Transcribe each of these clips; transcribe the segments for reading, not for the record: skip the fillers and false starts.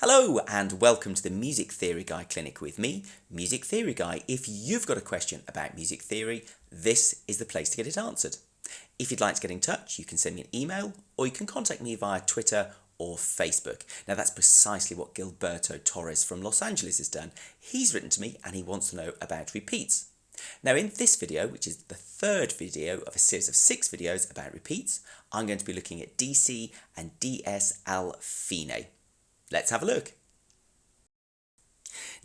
Hello and welcome to the Music Theory Guy Clinic with me, Music Theory Guy. If you've got a question about music theory, this is the place to get it answered. If you'd like to get in touch, you can send me an email or you can contact me via Twitter or Facebook. Now that's precisely what Gilberto Torres from Los Angeles has done. He's written to me and he wants to know about repeats. Now in this video, which is the third video of a series of 6 videos about repeats, I'm going to be looking at DC and DS Al Fine. Let's have a look.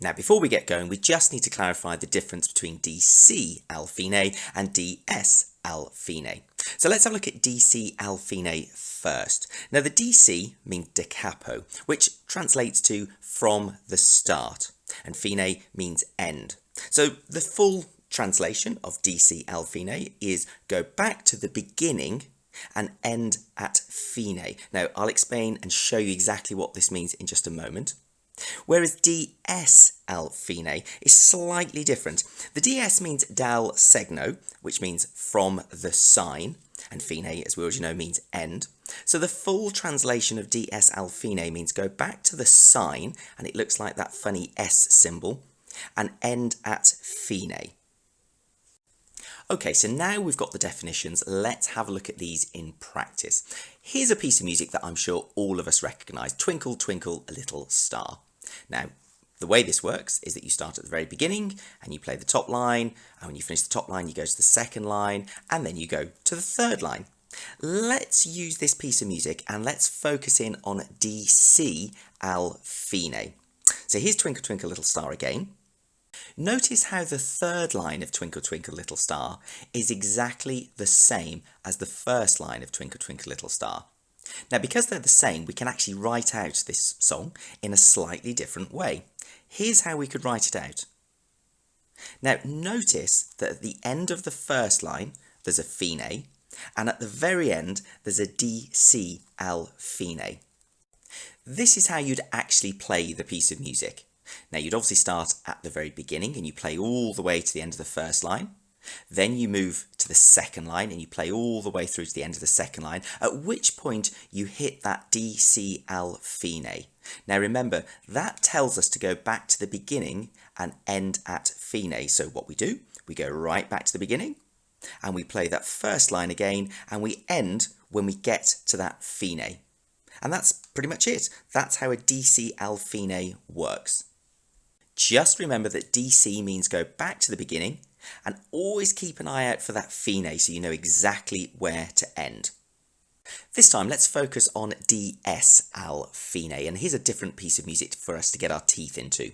Now before we get going, we just need to clarify the difference between DC Al Fine and DS Al Fine. So let's have a look at DC Al Fine first. Now the DC means da capo, which translates to from the start, and fine means end. So the full translation of DC Al Fine is go back to the beginning and end at fine. Now I'll explain and show you exactly what this means in just a moment. Whereas DS Al Fine is slightly different. The DS means Dal Segno, which means from the sign, and fine, as we already know, means end. So the full translation of DS Al Fine means go back to the sign, and it looks like that funny S symbol, and end at fine. Okay, so now we've got the definitions, let's have a look at these in practice. Here's a piece of music that I'm sure all of us recognise, Twinkle Twinkle a Little Star. Now, the way this works is that you start at the very beginning and you play the top line, and when you finish the top line you go to the second line, and then you go to the third line. Let's use this piece of music and let's focus in on DC Al Fine. So here's Twinkle Twinkle Little Star again. Notice how the third line of Twinkle Twinkle Little Star is exactly the same as the first line of Twinkle Twinkle Little Star. Now because they're the same, we can actually write out this song in a slightly different way. Here's how we could write it out. Now notice that at the end of the first line there's a fine, and at the very end there's a DC Al Fine. This is how you'd actually play the piece of music. Now you'd obviously start at the very beginning and you play all the way to the end of the first line. Then you move to the second line and you play all the way through to the end of the second line, at which point you hit that DC Al Fine. Now remember, that tells us to go back to the beginning and end at fine. So what we do, we go right back to the beginning and we play that first line again and we end when we get to that fine. And that's pretty much it. That's how a DC Al Fine works. Just remember that DC means go back to the beginning and always keep an eye out for that fine so you know exactly where to end. This time let's focus on DS Al Fine, and here's a different piece of music for us to get our teeth into.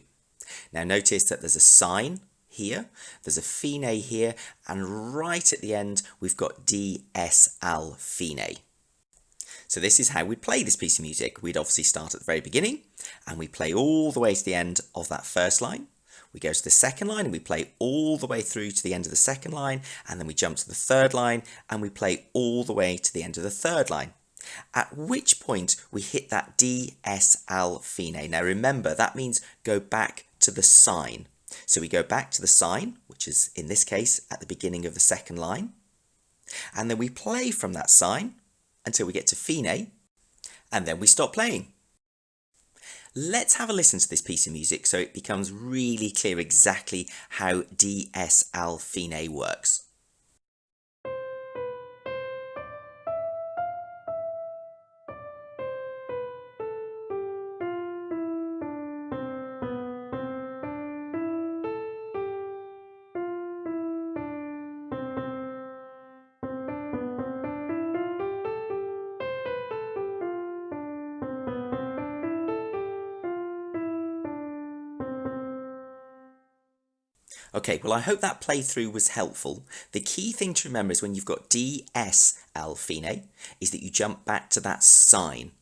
Now notice that there's a sign here, there's a fine here, and right at the end we've got DS Al Fine. So this is how we'd play this piece of music. We'd obviously start at the very beginning and we play all the way to the end of that first line. We go to the second line and we play all the way through to the end of the second line, and then we jump to the third line and we play all the way to the end of the third line. At which point we hit that DS Al Fine. Now remember, that means go back to the sign. So we go back to the sign, which is in this case at the beginning of the second line, and then we play from that sign until we get to fine, and then we stop playing. Let's have a listen to this piece of music so it becomes really clear exactly how DS Al Fine works. Okay, well I hope that playthrough was helpful. The key thing to remember is when you've got DS Al Fine is that you jump back to that sign.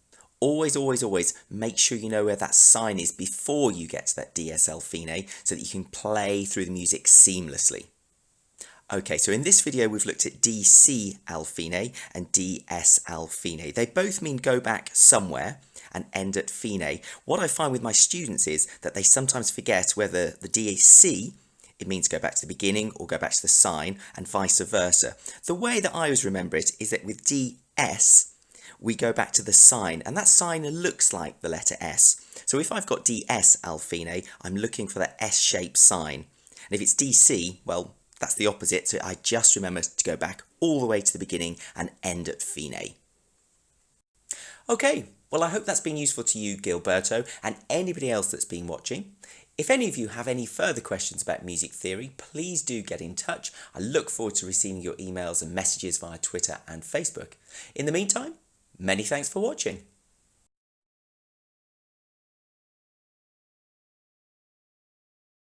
Always, always, always make sure you know where that sign is before you get to that DS Al Fine so that you can play through the music seamlessly. Okay, so in this video we've looked at DC Al Fine and DS Al Fine. They both mean go back somewhere and end at fine. What I find with my students is that they sometimes forget whether the DC, it means go back to the beginning or go back to the sign, and vice versa. The way that I always remember it is that with DS, we go back to the sign, and that sign looks like the letter S. So if I've got DS Al Fine, I'm looking for that S-shaped sign. And if it's DC, well, that's the opposite, so I just remember to go back all the way to the beginning and end at Fine. Okay, well I hope that's been useful to you, Gilberto, and anybody else that's been watching. If any of you have any further questions about music theory, please do get in touch. I look forward to receiving your emails and messages via Twitter and Facebook. In the meantime, many thanks for watching.